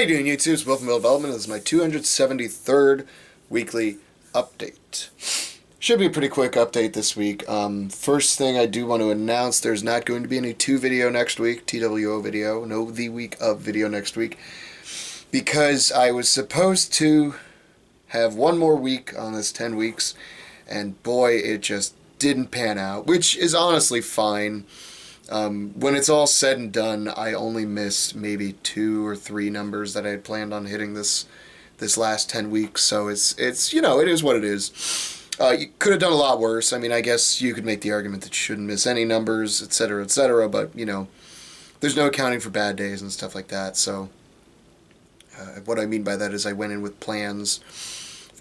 you doing, YouTube? It's Will from Will Development. This is my 273rd weekly update. Should be a pretty quick update this week. First thing I do want to announce, there's not going to be any video next week, TWO video, no the week of video next week, because I was supposed to have one more week on this 10 weeks, and boy, it just didn't pan out, which is honestly fine. When it's all said and done, I only missed maybe 2 or 3 numbers that I had planned on hitting this last 10 weeks, so it's you know, it is what it is. You could have done a lot worse. I mean, I guess you could make the argument that you shouldn't miss any numbers, etc., but, you know, there's no accounting for bad days and stuff like that, so what I mean by that is I went in with plans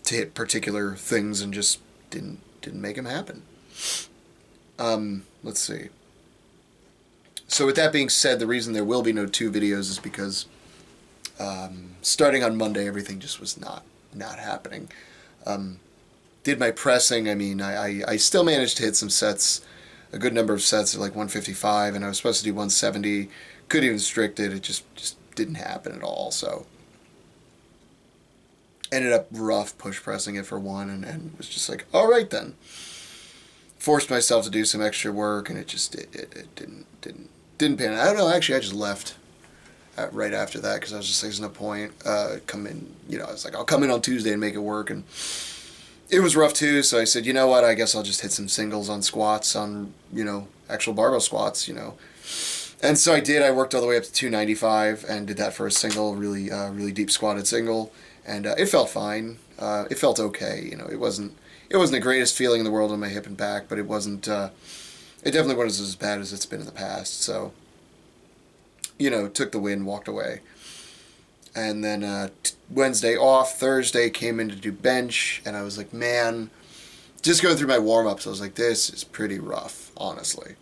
to hit particular things and just didn't make them happen. Let's see. So with that being said, the reason there will be no 2 videos is because starting on Monday, everything just was not happening. Did my pressing. I mean, I still managed to hit some sets, a good number of sets at like 155, and I was supposed to do 170. Could even strict it. It just didn't happen at all. So ended up rough push pressing it for 1, and was just like, all right then. Forced myself to do some extra work, and it just it didn't pan out. I don't know. Actually, I just left right after that because I was just like, there's no point. Come in, you know. I was like, I'll come in on Tuesday and make it work, and it was rough too. So I said, you know what? I guess I'll just hit some singles on squats, on, you know, actual barbell squats, you know. And so I did. I worked all the way up to 295 and did that for a single, really deep squatted single, and it felt fine. It felt okay. You know, it wasn't the greatest feeling in the world on my hip and back, but it wasn't. It definitely wasn't as bad as it's been in the past. So, you know, took the win, walked away. And then Wednesday off, Thursday came in to do bench, and I was like, man, just going through my warm-ups, I was like, this is pretty rough, honestly.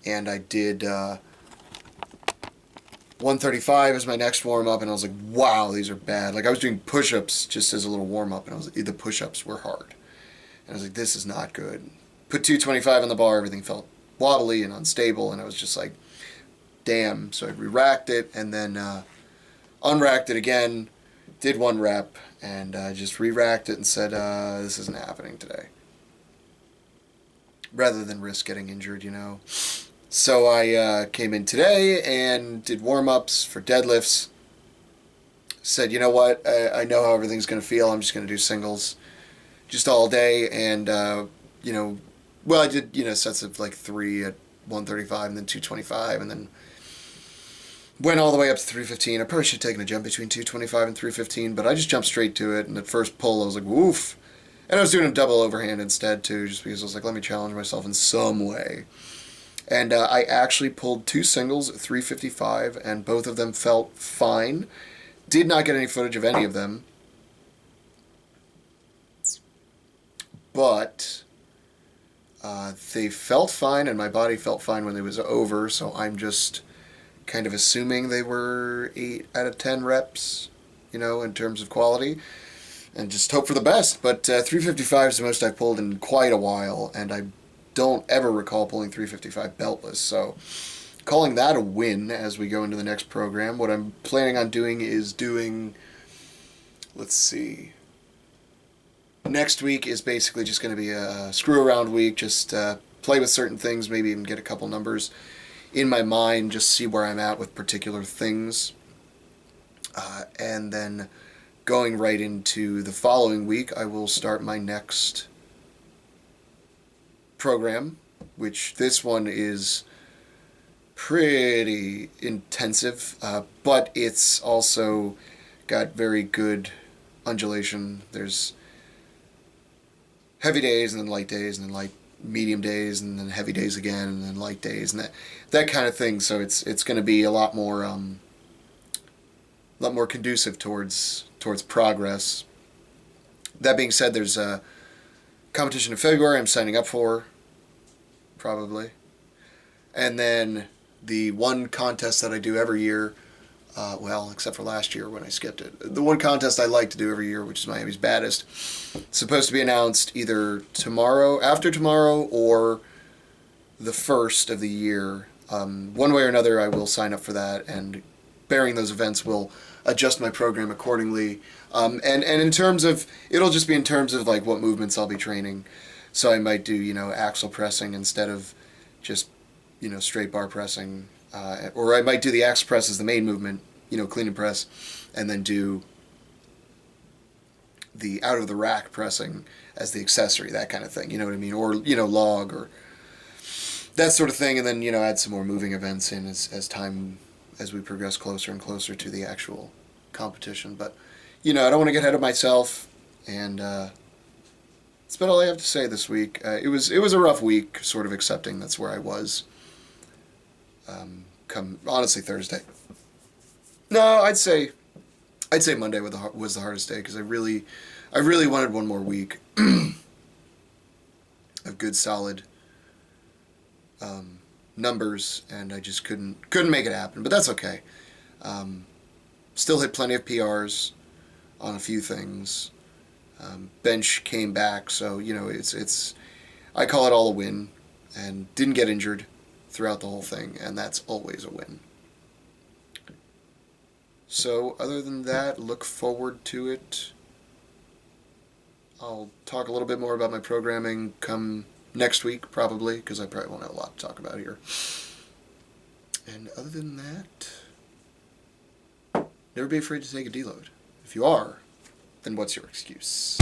And I did 135 as my next warm-up, and I was like, wow, these are bad. Like, I was doing push-ups just as a little warm-up, and the push-ups were hard. And I was like, this is not good. Put 225 on the bar, everything felt wobbly and unstable, and I was just like, damn. So I re-racked it, and then unracked it again, did 1 rep, and just re-racked it and said, this isn't happening today. Rather than risk getting injured, you know. So I came in today and did warm-ups for deadlifts. Said, you know what, I know how everything's going to feel, I'm just going to do singles just all day, and, you know, well, I did, you know, sets of like 3 at 135 and then 225, and then went all the way up to 315. I probably should have taken a jump between 225 and 315, but I just jumped straight to it, and at first pull I was like, woof. And I was doing a double overhand instead too, just because I was like, let me challenge myself in some way. And I actually pulled 2 singles at 355, and both of them felt fine. Did not get any footage of any of them. But they felt fine, and my body felt fine when it was over, so I'm just kind of assuming they were 8 out of 10 reps, you know, in terms of quality, and just hope for the best. But 355 is the most I've pulled in quite a while, and I don't ever recall pulling 355 beltless, so calling that a win as we go into the next program. What I'm planning on doing is let's see, next week is basically just going to be a screw-around week, just play with certain things, maybe even get a couple numbers in my mind, just see where I'm at with particular things. And then going right into the following week, I will start my next program, which this one is pretty intensive, but it's also got very good undulation. There's heavy days and then light days and then light medium days and then heavy days again and then light days and that kind of thing. So it's going to be a lot more conducive towards progress. That being said, there's a competition in February I'm signing up for, probably, and then the one contest that I do every year, well, except for last year when I skipped it. The one contest I like to do every year, which is Miami's Baddest, supposed to be announced either tomorrow, after tomorrow, or the first of the year. One way or another, I will sign up for that, and bearing those events will adjust my program accordingly. And in terms of, it'll just be in terms of like what movements I'll be training. So I might do, you know, axle pressing instead of just, you know, straight bar pressing. Or I might do the axle press as the main movement, you know, clean and press, and then do the out of the rack pressing as the accessory, that kind of thing, you know what I mean? Or, you know, log or that sort of thing, and then, you know, add some more moving events in as we progress closer and closer to the actual competition. But, you know, I don't want to get ahead of myself, and that's about all I have to say this week. It was a rough week, sort of accepting that's where I was. Come honestly Thursday. No, I'd say Monday was the hardest day because I really wanted one more week of good solid numbers, and I just couldn't make it happen. But that's okay. Still hit plenty of PRs on a few things. Bench came back, so you know it's I call it all a win, and didn't get injured throughout the whole thing, and that's always a win. So other than that, look forward to it. I'll talk a little bit more about my programming come next week, probably, because I probably won't have a lot to talk about here. And other than that, never be afraid to take a deload. If you are, then what's your excuse?